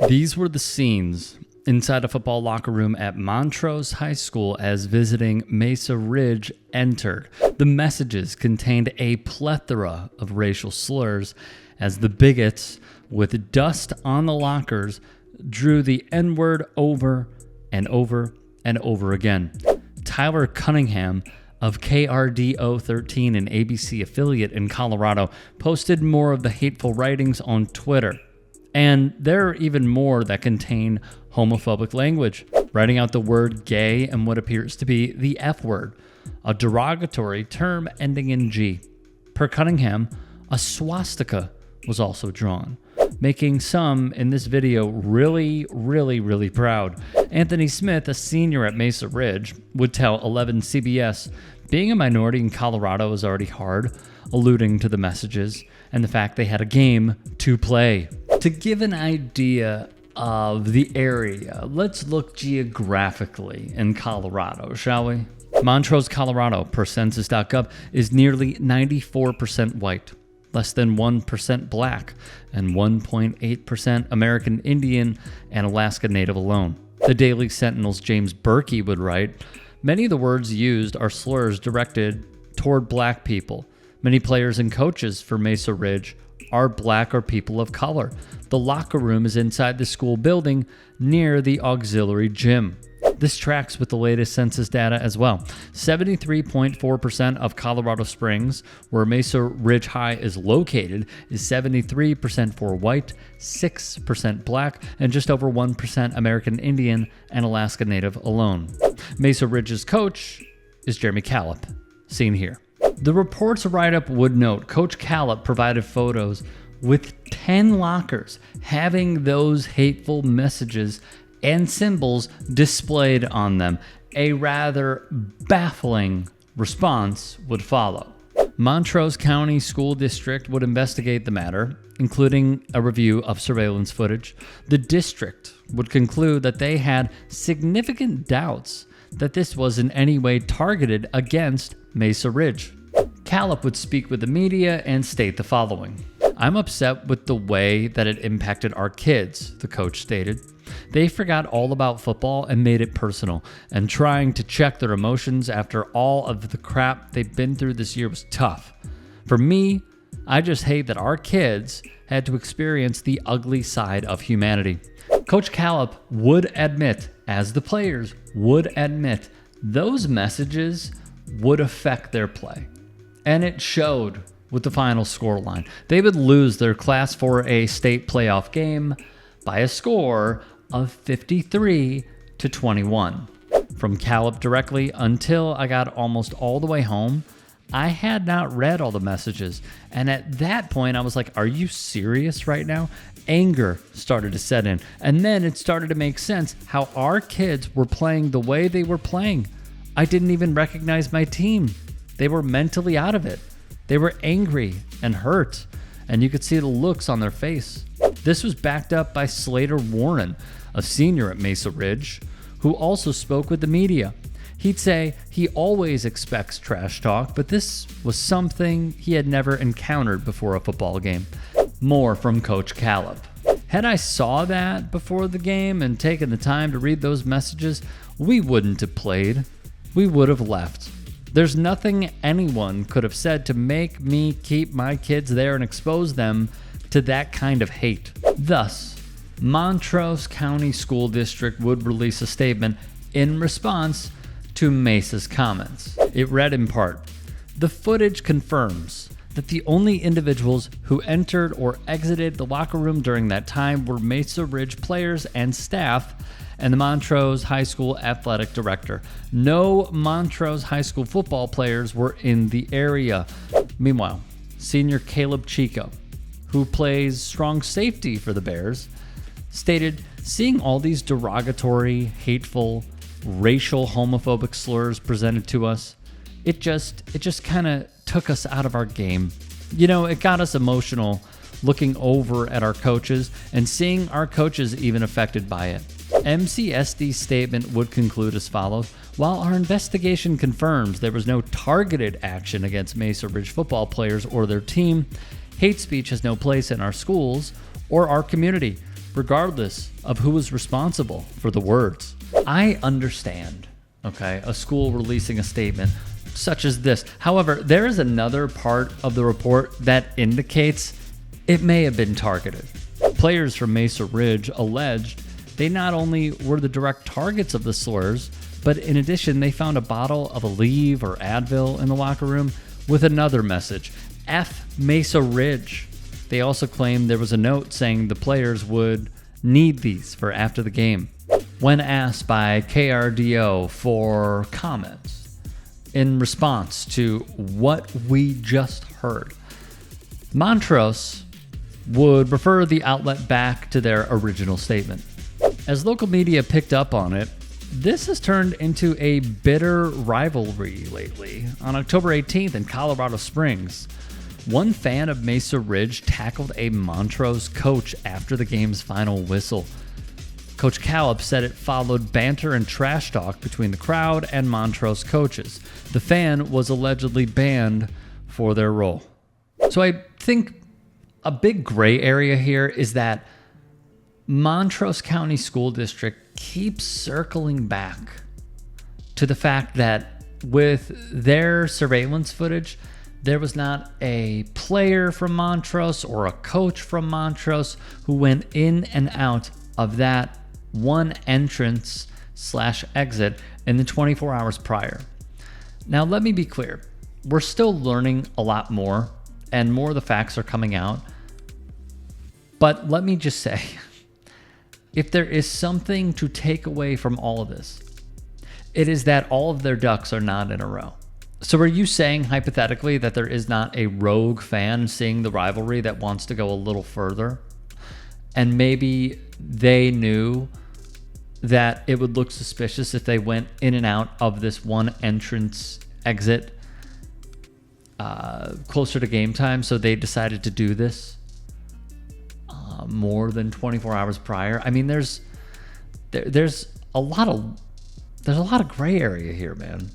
These were the scenes inside a football locker room at Montrose High School as visiting Mesa Ridge entered. The messages contained a plethora of racial slurs as the bigots, with dust on the lockers, drew the N-word over and over and over again. Tyler Cunningham of KRDO 13, an ABC affiliate in Colorado, posted more of the hateful writings on Twitter. And there are even more that contain homophobic language, writing out the word gay and what appears to be the F word, a derogatory term ending in G. Per Cunningham, a swastika was also drawn, making some in this video really proud. Anthony Smith, a senior at Mesa Ridge, would tell 11 CBS, being a minority in Colorado is already hard, alluding to the messages and the fact they had a game to play. To give an idea of the area, let's look geographically in Colorado, shall we? Montrose, Colorado, per census.gov, is nearly 94% white, less than 1% black, and 1.8% American Indian and Alaska Native alone. The Daily Sentinel's James Berkey would write, many of the words used are slurs directed toward black people. Many players and coaches for Mesa Ridge are black or people of color. The locker room is inside the school building near the auxiliary gym. This tracks with the latest census data as well. 73.4% of Colorado Springs, where Mesa Ridge High is located, is 73% for white, 6% black, and just over 1% American Indian and Alaska Native alone. Mesa Ridge's coach is Jeremy Callip, seen here. The report's write-up would note Coach Callip provided photos with 10 lockers having those hateful messages and symbols displayed on them. A rather baffling response would follow. Montrose County School District would investigate the matter, including a review of surveillance footage. The district would conclude that they had significant doubts that this was in any way targeted against Mesa Ridge. Callip would speak with the media and state the following. I'm upset with the way that it impacted our kids, the coach stated. They forgot all about football and made it personal, and trying to check their emotions after all of the crap they've been through this year was tough. For me, I just hate that our kids had to experience the ugly side of humanity. Coach Callip would admit, as the players would admit, those messages would affect their play. And it showed with the final scoreline. They would lose their Class 4A state playoff game by a score of 53-21. From Callip directly, until I got almost all the way home, I had not read all the messages. And at that point, I was like, are you serious right now? Anger started to set in. And then it started to make sense how our kids were playing the way they were playing. I didn't even recognize my team. They were mentally out of it. They were angry and hurt, and you could see the looks on their face. This was backed up by Slater Warren, a senior at Mesa Ridge, who also spoke with the media. He'd say he always expects trash talk, but this was something he had never encountered before a football game. More from Coach Callip. Had I saw that before the game and taken the time to read those messages, we wouldn't have played. We would have left. There's nothing anyone could have said to make me keep my kids there and expose them to that kind of hate. Thus, Montrose County School District would release a statement in response to Mesa's comments. It read in part, "The footage confirms that the only individuals who entered or exited the locker room during that time were Mesa Ridge players and staff and the Montrose High School athletic director. No Montrose High School football players were in the area." Meanwhile, senior Caleb Chico, who plays strong safety for the Bears, stated, "Seeing all these derogatory, hateful, racial, homophobic slurs presented to us, it just kind of took us out of our game. You know, it got us emotional looking over at our coaches and seeing our coaches even affected by it." MCSD's statement would conclude as follows: "While our investigation confirms there was no targeted action against Mesa Ridge football players or their team, hate speech has no place in our schools or our community. regardless of who was responsible for the words. I understand, okay, a school releasing a statement such as this. However, there is another part of the report that indicates it may have been targeted. Players from Mesa Ridge alleged they not only were the direct targets of the slurs, but in addition, they found a bottle of Aleve or Advil in the locker room with another message, F Mesa Ridge. They also claimed there was a note saying the players would need these for after the game. When asked by KRDO for comments in response to what we just heard, Montrose would refer the outlet back to their original statement. As local media picked up on it, this has turned into a bitter rivalry lately. On October 18th in Colorado Springs, one fan of Mesa Ridge tackled a Montrose coach after the game's final whistle. Coach Callup said it followed banter and trash talk between the crowd and Montrose coaches. The fan was allegedly banned for their role. So I think a big gray area here is that Montrose County School District keeps circling back to the fact that with their surveillance footage, there was not a player from Montrose or a coach from Montrose who went in and out of that one entrance/exit in the 24 hours prior. Now, let me be clear. We're still learning a lot more, and more of the facts are coming out. But let me just say, if there is something to take away from all of this, it is that all of their ducks are not in a row. So are you saying hypothetically that there is not a rogue fan seeing the rivalry that wants to go a little further? And maybe they knew that it would look suspicious if they went in and out of this one entrance exit closer to game time, so they decided to do this more than 24 hours prior. I mean, there's a lot of gray area here, man.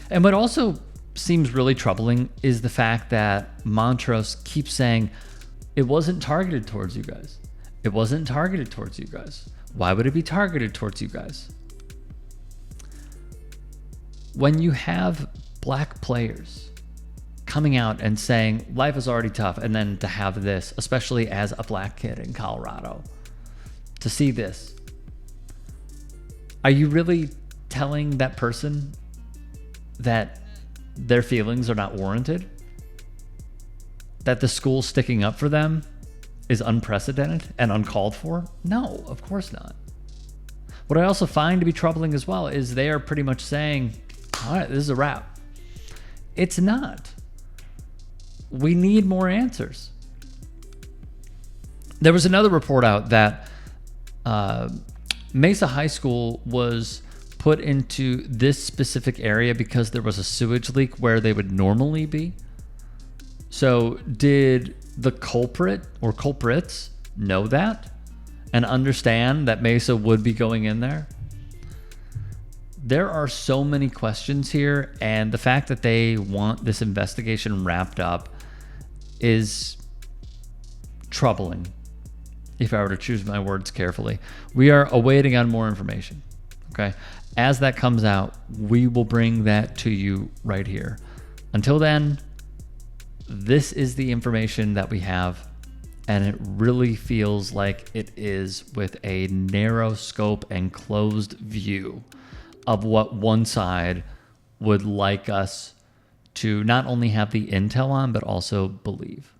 And what also seems really troubling is the fact that Montrose keeps saying it wasn't targeted towards you guys. It wasn't targeted towards you guys. Why would it be targeted towards you guys? When you have black players coming out and saying life is already tough, and then to have this, especially as a black kid in Colorado, to see this, are you really telling that person that their feelings are not warranted? That the school sticking up for them is unprecedented and uncalled for? No, of course not. What I also find to be troubling as well is they are pretty much saying, all right, this is a wrap. It's not. We need more answers. There was another report out that Mesa High School was put into this specific area because there was a sewage leak where they would normally be. So did the culprit or culprits know that and understand that Mesa would be going in there? There are so many questions here, and the fact that they want this investigation wrapped up is troubling, if I were to choose my words carefully. We are awaiting on more information, okay? As that comes out, we will bring that to you right here. Until then, this is the information that we have, and it really feels like it is with a narrow scope and closed view of what one side would like us to not only have the intel on, but also believe.